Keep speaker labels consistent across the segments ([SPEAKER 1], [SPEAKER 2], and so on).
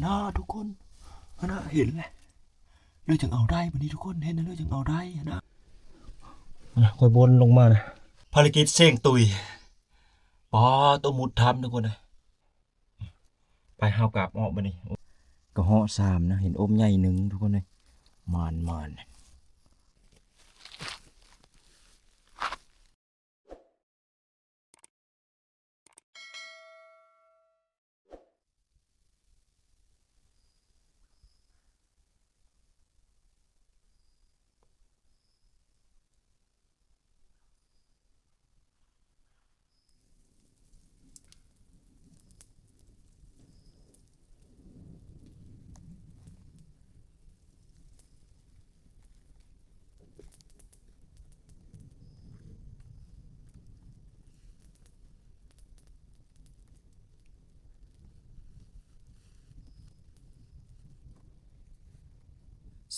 [SPEAKER 1] หน้าทุกคนหน้าเห็นแหละเลือจึงเอาได้วันนี้ทุกคนเห็นนะเลือจึงเอาได้นะค่อยบนลงมานะภารกิจเสี่ยงตุยปอตัวมุดทำทุกคนนะไปหากลับออกมานี่ก็เหาะสามนะเห็นอมใหญ่หนึ่งทุกคนเลยมาน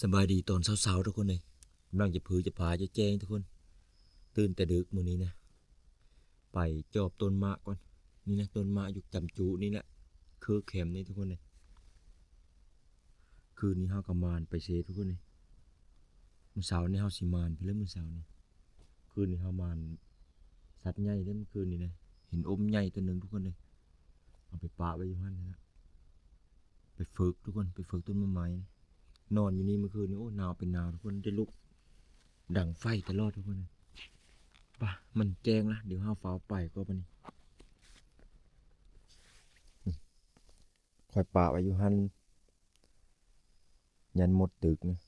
[SPEAKER 1] สบายดีตอนเช้าๆทุกคนเลยกำลังจะผือจะพาจะแจ้งทุกคนตื่นแต่ดึกมื้อนี้นะไปจอบต้นมะก่อนนี่นะต้นมะอยู่จำจูนี่แหละคือเข็มนี่ทุกคนเลยคืนนี้เฮากำมานไปเซทุกคนเลยมื้อเช้านี่เฮาสิมานไปเรื่อยมื้อเช้านี่คืนนี้เฮามานสัตว์ใหญ่ได้เมื่อคืนนี้นะเห็นอมใหญ่ตัวหนึ่งทุกคนเลยเอาไปปะไว้อยู่หั่นนะไปฝึกทุกคนไปฝึกต้นมะไม้นอนอยู่นี่เมื่อคืนนี้โอ้หนาวเป็นหนาวทุกคนได้ลุกดังไฟตลอดทุกคนเลยป่ะมันแจ้งละเดี๋ยวเฮาฟ้าไปก็ปะนี่คอยปะไว้อยู่หั่นยันหมดตึกนะ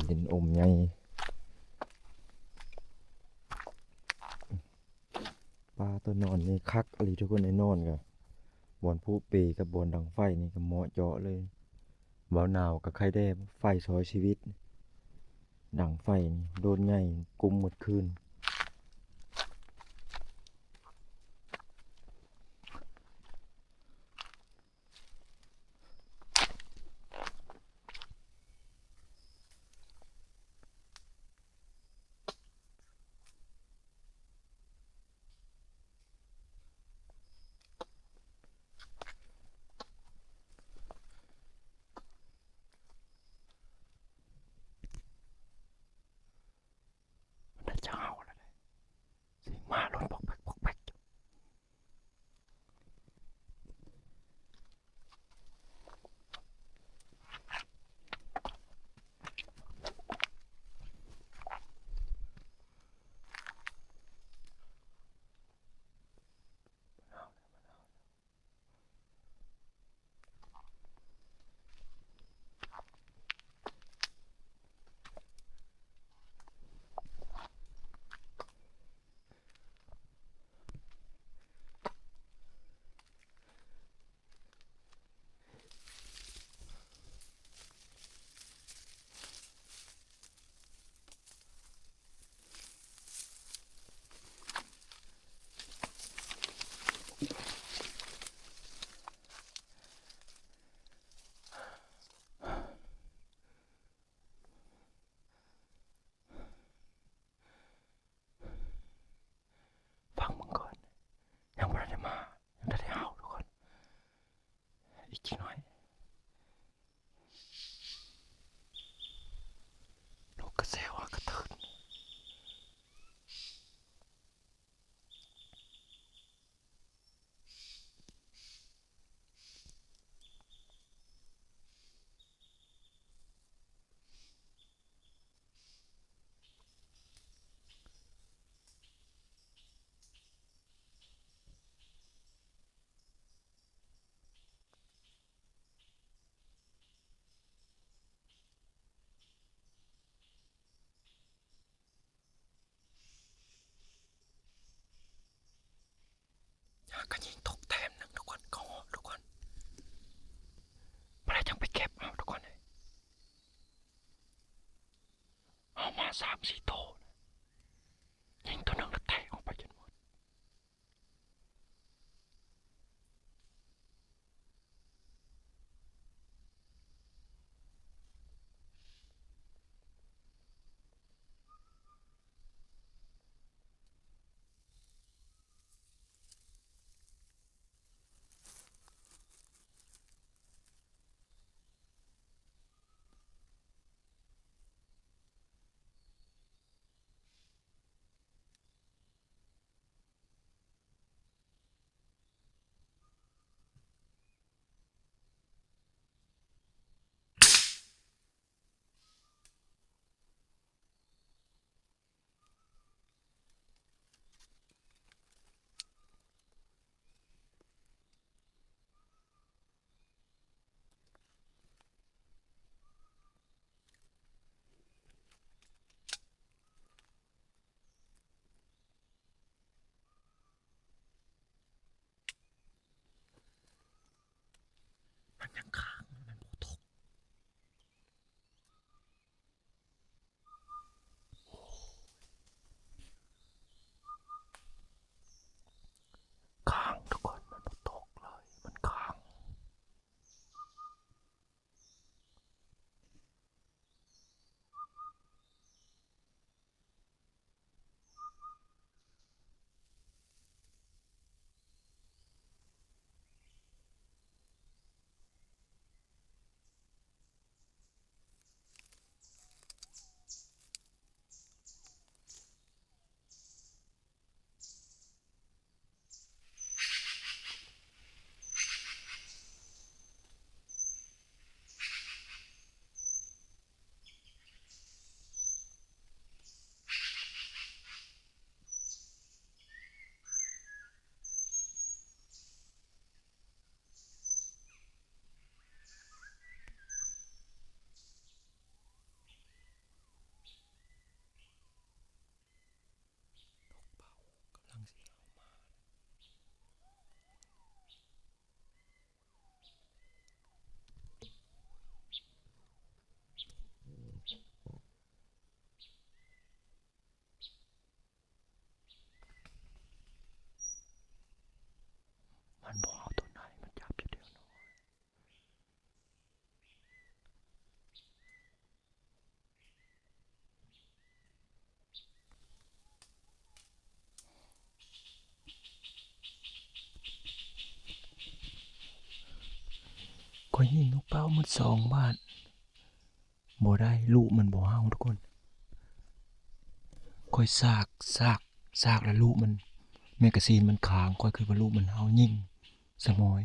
[SPEAKER 1] เป็นอมใหญ่ปลาตัวนอนนี่คักอะไรทุกคนในนอนกับบอนผู้เปกับบอนดังไฟนี่ก็เหมาะเจาะเลยบ่าวหนาวกับไข่แด้ไฟซอยชีวิตดังไฟนี่โดนใหญ่กุมหมดคืนน่าจะเอาแล้วเลยสิมาลนปอกแป๊กฟังมึงก่อนยังไม่ได้มายังไม่ได้เอาทุกคนอีกทีหน่อยลูกกระเซวกระตือนก็ยิงตกแถมหนึ่งทุกคนก็ทุกคนไม่ได้จังไปเก็บเอาทุกคนเลยเอามา3-4โตยิงตัวหนึ่งแล้วแตกออกไปจนหมด ยังค้างมันบ่ตกค้างทุกคนมันบ่ตกเลยมันค้างกำลังสิเอามามันบ่เอาตัวไหนมันจับอยู่เดียวเนาะข้อยยิงนกเป้าหมด2 บาทบ่ได้ลูกมันบ่เอาทุกคนข้อยซากแล้วลูกมันแมกกาซีนมันค้างข้อยคือว่าลูกมันเอายิงสมอย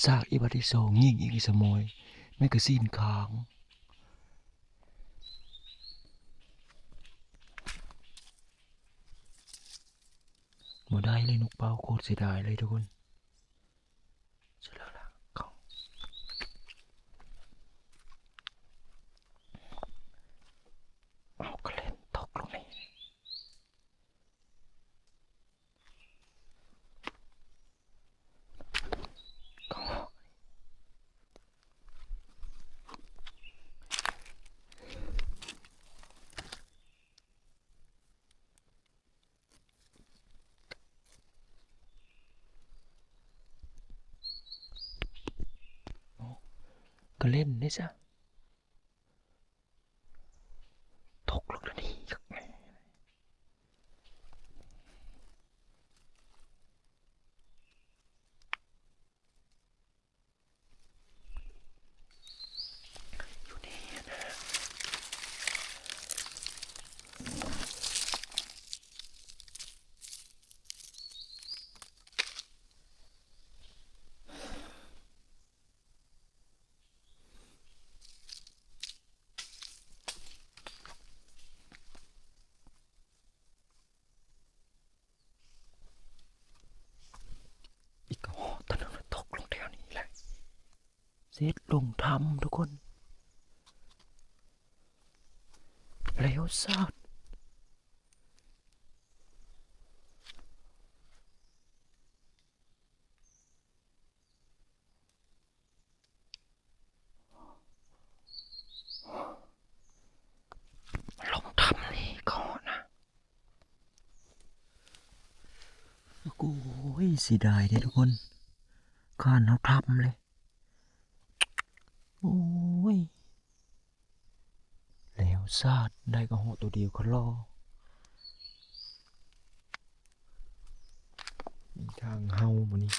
[SPEAKER 1] ซากอีกบัดที่2ยิงอีกสมอยแมกกาซีนค้างบ่ได้เลยนกเป้าโคตรเสียดายเลยทุกคนเสร็จแล้วล่ะของเอากระเล่นตกลงนี่ของกระเล่นนี่ซะตกลงนี่อยู่นี่นะอีกอ๋อตอนนั้นตกลงแถวนี้แหละเสร็จลงทำทุกคนแล้วซาดลงทำนี่ก่อนนะโอ้ยเสียดายเด้ทุกคนข้านเขาทำเลยโอ้ยแล้วซาดได้ก็หัวตัวเดียวก็รอมีทางเฮาบ่นี่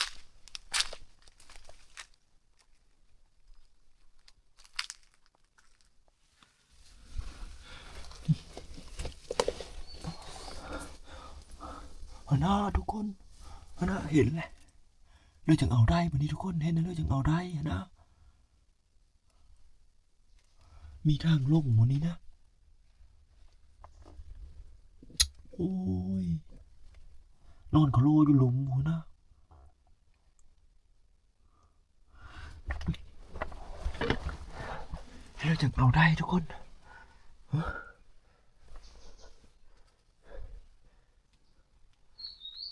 [SPEAKER 1] หน้าทุกคนหน้าเห็นแหละเลยจึงเอาได้บ่นี้ทุกคนเห็นนะเลยจึงเอาได้นะมีทางลงบ่นี้นะโอ้ยนอนเขาโลอยู่หลุมหัวนะเราจึงเอาได้ทุกคน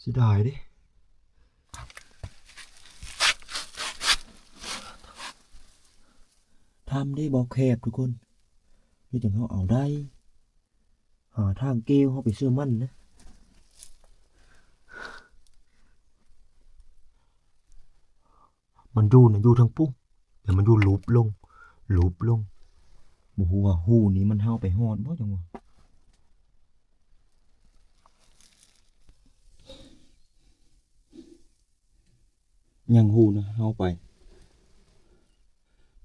[SPEAKER 1] เสียดายดิ ทำได้บ่แคบทุกคนนี่จังเฮาเอาได้หาทางเกลียวเฮาไปซื้อมันนะมันอยู่นะอยู่ทางปุ๊บแต่มันอยู่ลูปลงบ่ฮู้ว่าฮู้นี้มันเฮาไปฮอดบ่จังวะยังฮู้นะเฮาไป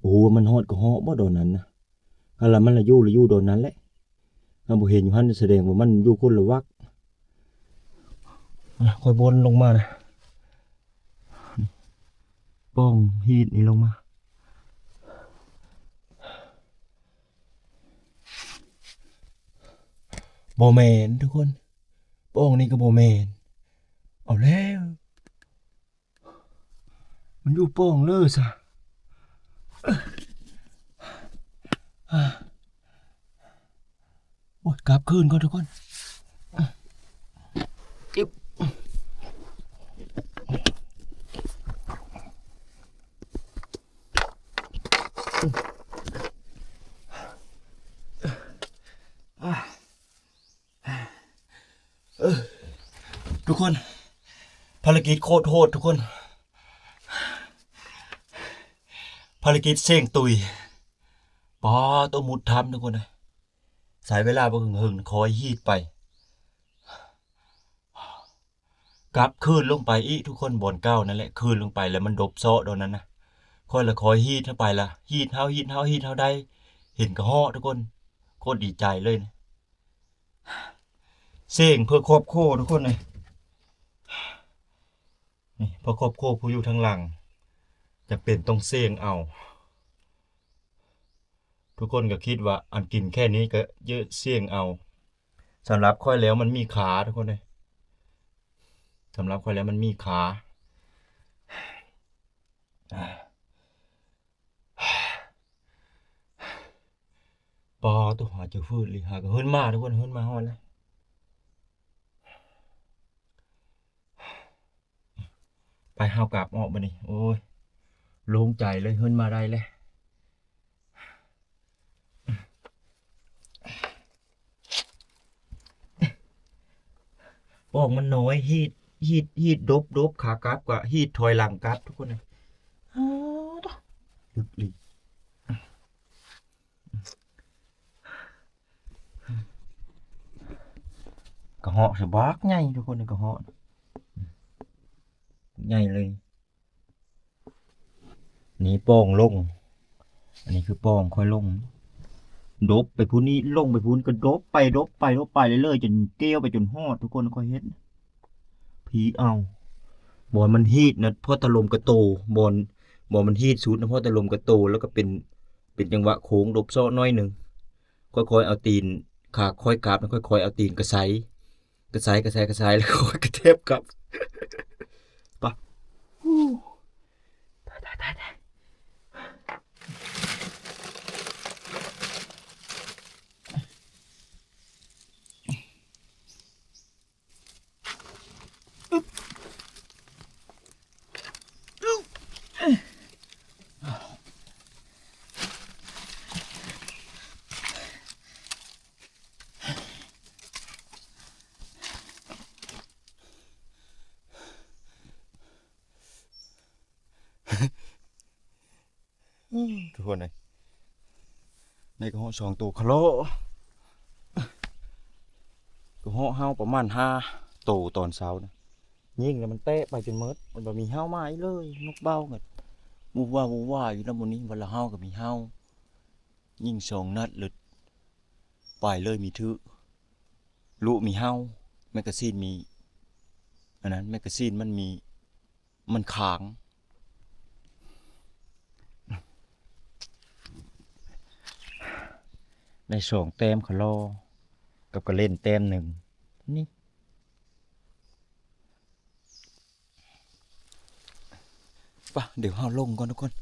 [SPEAKER 1] บ่ฮู้ว่ามันฮอดก็ฮอดบ่โดนนั้นนะถ้าละมันละอยู่โดนนั้นแหละถ้าบ่เห็นอยู่หั่นแสดงว่ามันอยู่คนละวรรคค่อยบนลงมานะป้องฮีดนี่ลงมาบ่แม่นทุกคนป้องนี่ก็บ่แม่นเอาแล้วมันอยู่ป้องเลยซะโอ้ยกลับคืนก่อนทุกคนอิ๊บทุกคนภารกิจโคตรโหดทุกคนภารกิจเสี่ยงตุยปอตัวมุดทำทุกคนเลยสายเวลาบ่หึงคอยฮีดไปกลับคืนลงไปอีทุกคนบนเก้านั่นแหละคืนลงไปแล้วมันดบโซะโดนนั้นนะค่อยละคอยฮีดเข้าไปละฮีดเฮาได้เห็นกระเหาะทุกคนโคตรดีใจเลยนะเสี่ยงเพื่อครอบครัวทุกคนเลยนี่เพื่อครอบครัวผู้อยู่ทางหลังจะเป็นต้องเสี่ยงเอาทุกคนก็คิดว่าอันกินแค่นี้ก็เยอะเสี่ยงเอาสำหรับค่อยแล้วมันมีขาทุกคนเลยสำหรับค่อยแล้วมันมีขาปอตัวหาจะฟืดเลยหาก็เฮิรนมาทุกคนเฮิรนมาฮอนเลยไปเฮากลับออกมานี่โอ้ยโล่งใจเลยเฮิรนมาได้เลยปอกมันน้อยฮีดดบขากลับกว่าฮีดถอยหลังกลับทุกคนเลยลึกลีกระเหาะสะบักใหญ่ทุกคนเลยกระเหาะใหญ่เลยนี่โป้งลงอันนี้คือโป้งค่อยลงดบไปพูนนี้ลงไปพูนก็ดบไปเรื่อยๆจนเกลี้ยวไปจนฮอดทุกคนค่อยเฮ็ดผีเอาบอลมันฮีทนะเพราะตะลมกระโตบอลมันฮีทสุดนะเพราะตะลมกระโตแล้วก็เป็นจังหวะโค้งดบโซ่น้อยหนึ่งค่อยๆเอาตีนขาค่อยกลับแล้วค่อยๆเอาตีนกระไซแล้วค่อยกระเทบกลับปะตายทุกคนเลยในกระห้อง2ตัวคาโลกระห้องเฮาประมาณ5ตัวตอนเช้านะยิ่งแล้วมันเตะไปจนเมิดมันบ่มีเฮามาอีกเลยนกเบ้ากันมูว่าอยู่แล้วมื้อนี้วันละเฮาก็มีเฮายิง2 นัดหลุดไปเลยมีถือลูมีเฮาแมกกาซีนมีอันนั้นแมกกาซีนมันค้างได้2 แต้มคาโลกับก็เล่นแต้มหนึ่งนี่ป่ะเดี๋ยวเฮาลงก่อนทุกคน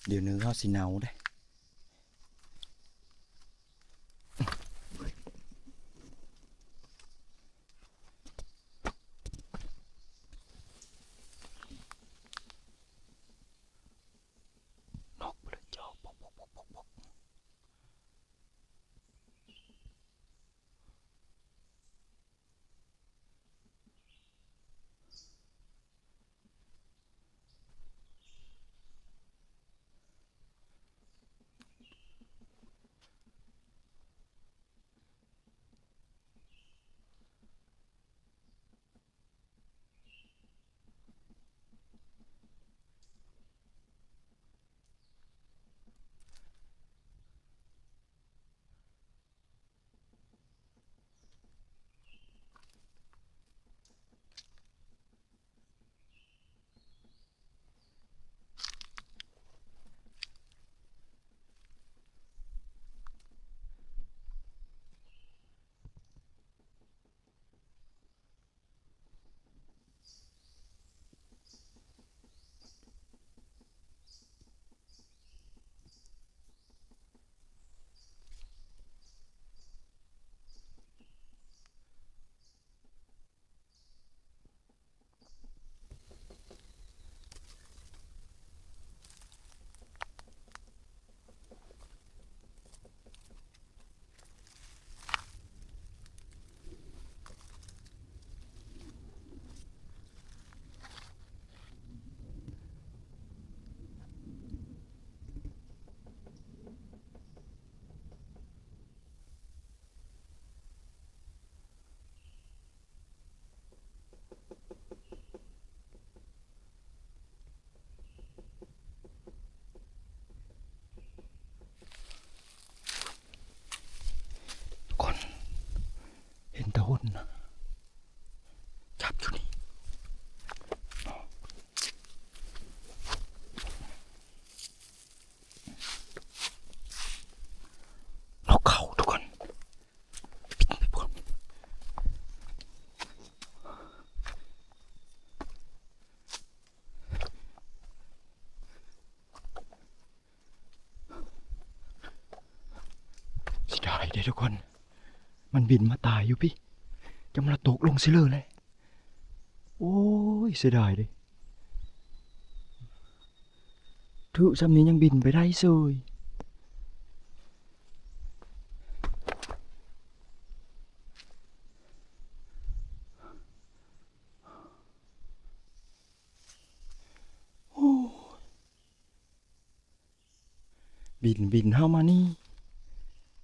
[SPEAKER 1] เดี๋ยวเนื้อเฮาสิหนาวได้นกเลยเจ้าปก
[SPEAKER 2] ายเด้ทุกคนมันบินมาตายอยู่พี่จะมาตกลงซิเลยโอ้ยเสียดายเด้ถือซ้ำนี้ยังบินไปได้เซยบินเฮามานี่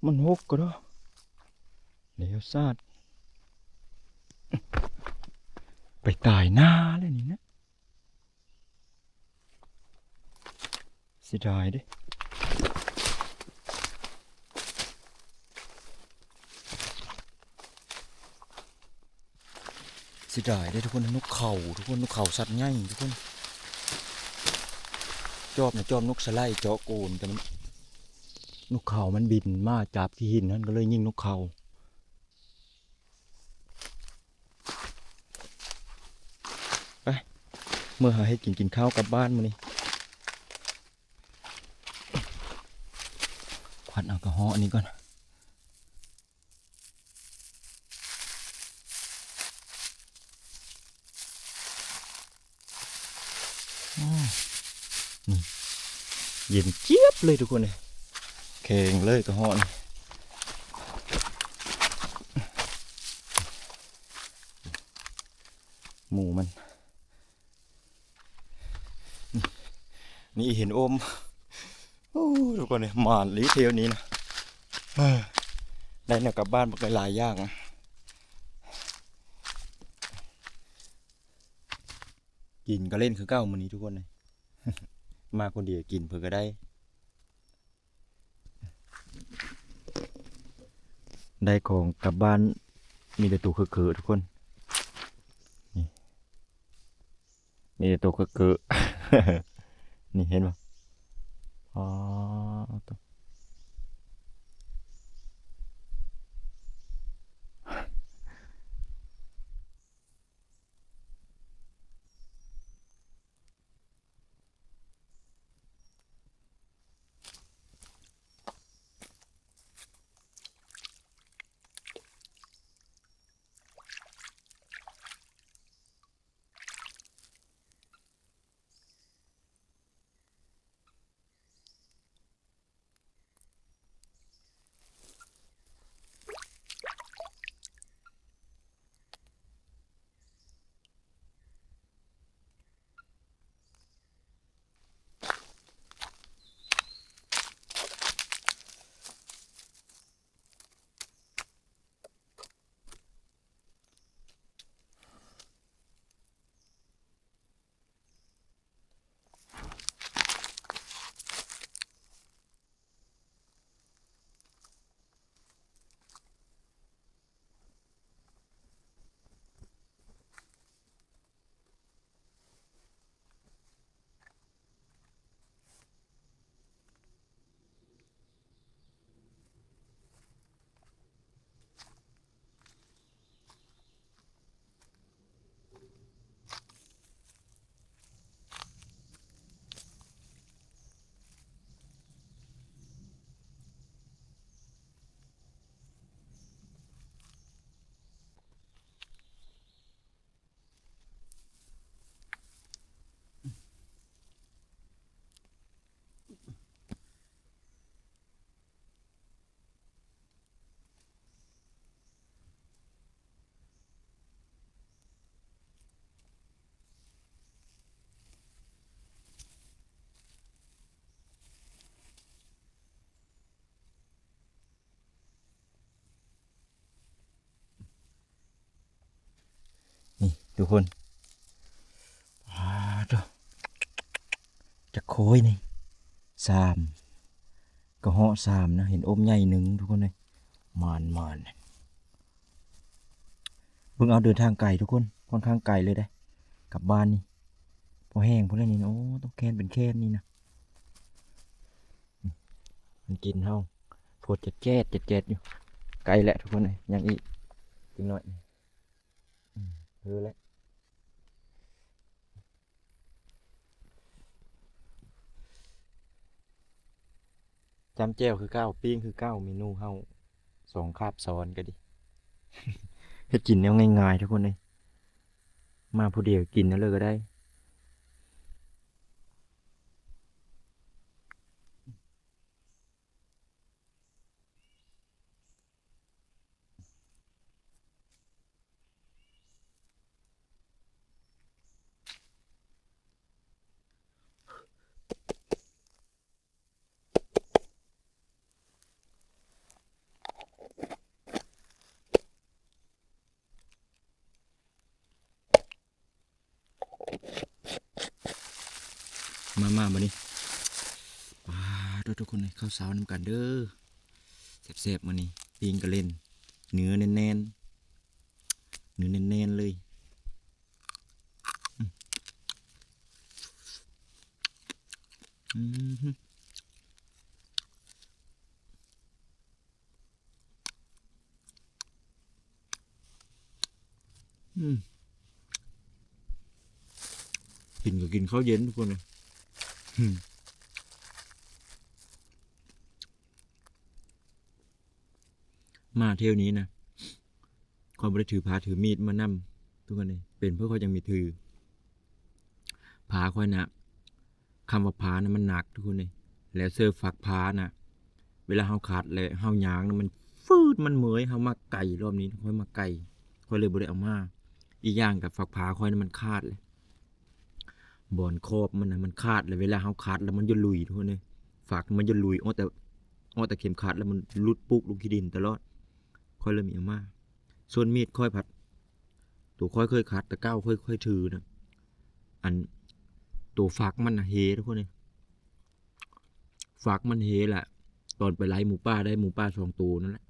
[SPEAKER 2] มันหกก็ได้เดี๋ยวซาดไปตายหน้าเลยนี่นะเสียดายเด้เสียดายเด้ทุกคนนกเขาทุกคนนกเขาสัตว์ใหญ่ทุกคนจอบนะจอบนกสไลด์เจาะโกนแต่มันนกเขามันบินมาจับที่หินนั่นก็เลยยิงนกเขาไปเมื่อหาให้กินข้าวกลับบ้านมานี่ควันแอลกอฮอล์อันนี้ก่อนนี่เย็นเจี๊ยบเลยทุกคนเลยแข็งเลยกระหอนหมูมันนี่เห็นโอมโอ้ทุกคนเลยหมานลีเทลนี้นะได้เนี่ยกลับบ้านบอกหลายอย่างกินก็เล่นคือเก้ามื้อนี้ทุกคนเลยมาคนเดียวกินเพื่อก็ได้ของกลับบ้านมีแต่ตัวคือทุกคนนี่มีแต่ตัวคือ นี่เห็นปะอ๋อตัวนี่ทุกคนจะโค้ยนี่สามกระเหาะสามนะเห็นอมใหญ่หนึ่งทุกคนเลยมานเพิ่งเอาเดินทางไกลทุกคนค่อนข้างไกลเลยได้กลับบ้านนี่พอแห้งพอแล้วนี่นะโอ้ต้องแค้นเป็นแค้นนี่นะมันกินเฮาโพดเจ็ดอยู่ไกลแหละทุกคนเลยยังอีกจริงหน่อยแล้ว จำแจ้วคือเก้าปิ้งคือเก้าเมนูเฮา
[SPEAKER 1] 2คาบซ้อนก็ดิ
[SPEAKER 2] เฮ็ดกินแนวง่ายๆทุกคนเลยมาผู้เดียวกินนั่นเลยก็ได้
[SPEAKER 1] มาบัดนี้ทุกคนเลยข้าวเช้านำกันเด้อแซ่บๆมื้อนี้ปิ้งกระเล่นเนื้อแน่นๆเนื้อแน่นๆเลยอืมอืมกินก็กินข้าวเย็นทุกคนเลยอืมมาเที่ยวนี้นะความบ่ได้ถือพาถือมีดมานำทุกคนเลยเป็นเพื่อเขายังมีถือพาค่อยนะคำว่าพานะมันหนักทุกคนเลยแล้วเสื้อฝักพานะเวลาเฮาขาดแล้วเฮาหยางนะมันฟืดมันเหมอยเฮามาไก่รอบนี้ค่อยมาไก่ค่อยเลยบ่ได้เอามาอีกอย่างกับฝักพาค่อยนะมันขาดเลยบอนครอบมันนะมันขาดเลยเวลาเฮาขาดแล้วมันจะลุยทุกคนเลยฝักมันจะลุยอ้อแต่เข็มขาดแล้วมันหลุดปุ๊กลงที่ดินตลอดค่อยเลยมีเอามาส่วนมีดค่อยผัดตัวค่อยเคยขาดแต่ก้าวค่อยถือนะอันตัวฝักมันนะเฮทุกคนเลยฝักมันเฮแหละตอนไปไล่หมูป่าได้หมูป่า2ตัวนั่นแหละ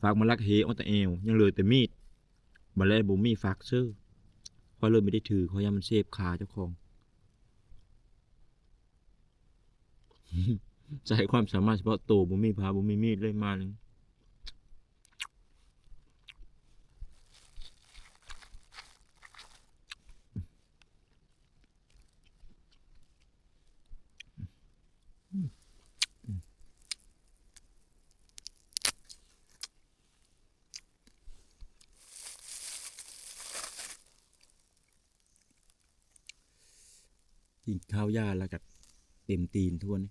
[SPEAKER 1] ฝักมันลักเฮอ้อแต่เอวยังเหลือแต่มีดบัดแล้วบ่มีฝักซื้อค่อยเลยไม่ได้ถือค่อยยามมันเสพขาเจ้าของ ใช้ความสามารถเฉพาะตัวบ่มีพาบ่มีมีดเลยมาเลยกินข้าวหญ้าแล้วก็เต็มตีนทวน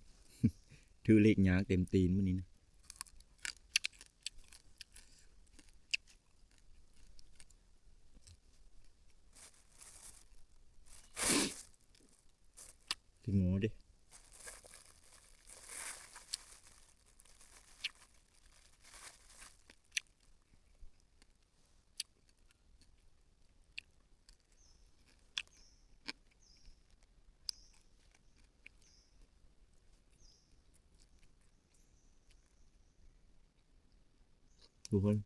[SPEAKER 1] ถือเลขหยางเต็มตีนมื้อนี้นะคืองอเด้ทุกคน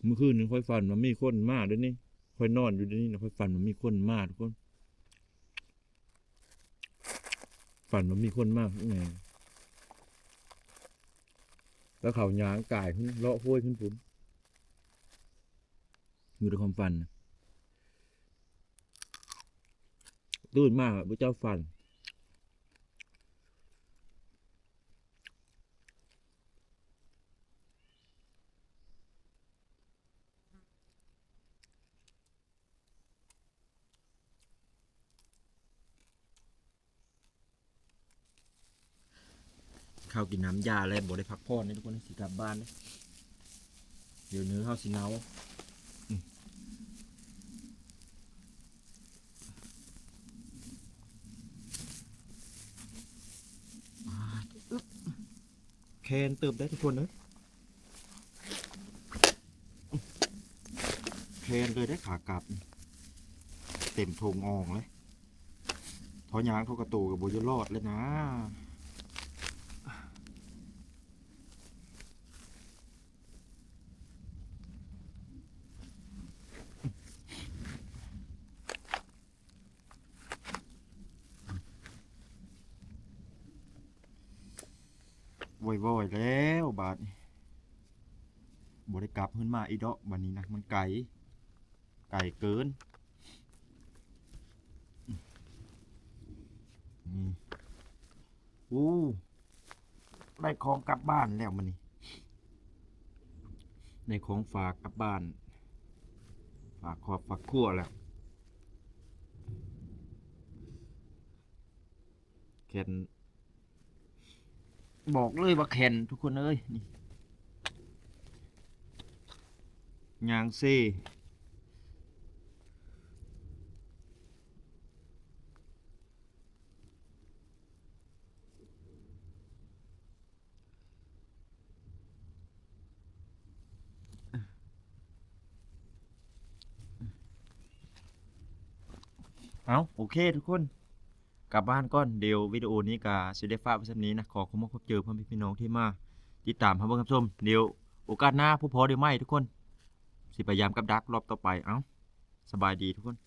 [SPEAKER 1] เมื่อคืนนี้ค่อยฝันว่ามีคนมาเด้อนี่ค่อยนอนอยู่เด้อนี่นะค่อยฝันว่ามีคนมาทุกคนฝันว่ามีคนมาข้างในแล้วเขาหยางกายขึ้นเลาะห้วยขึ้นพุ่นอยู่ในความฝันน่ะตื่นมากพระเจ้าฝันข้าวกินน้ำยาแล้วบ่ได้พักผ่อนนี่ทุกคนสิกลับบ้านนะเดี๋ยวเนื้อข้าวสิเนาแคนเติมได้ทุกคนเนอะแคนเลยได้ขากลับเต็มทงอ่องเลยทอยางเขากระตูกับโบยรอดเลยนะว่อยๆแล้วบาดนี้บ่ได้กลับขึ้นมาอีดอกบัดนี้นะมันไกลเกินนี่ อู้ได้ของกลับบ้านแล้วมันนี่ในของฝากกลับบ้านฝากครอบฝากครัวแล้วแคนบอกเลยว่าแคนทุกคนเอ้ยนี่ยางเซ่เอาโอเคทุกคนกลับบ้านก่อนเดี๋ยววิดีโอนี้ก็สิได้ฝากไว้ส่ำนี้นะขอขอบคุณพบเจอพ่อแม่พี่น้องที่มาติดตามรับเบิ่งรับชมเดี๋ยวโอกาสหน้าผู้พอเดี๋ยวไม่ทุกคนสิพยายามกับดักรอบต่อไปเอ้าสบายดีทุกคน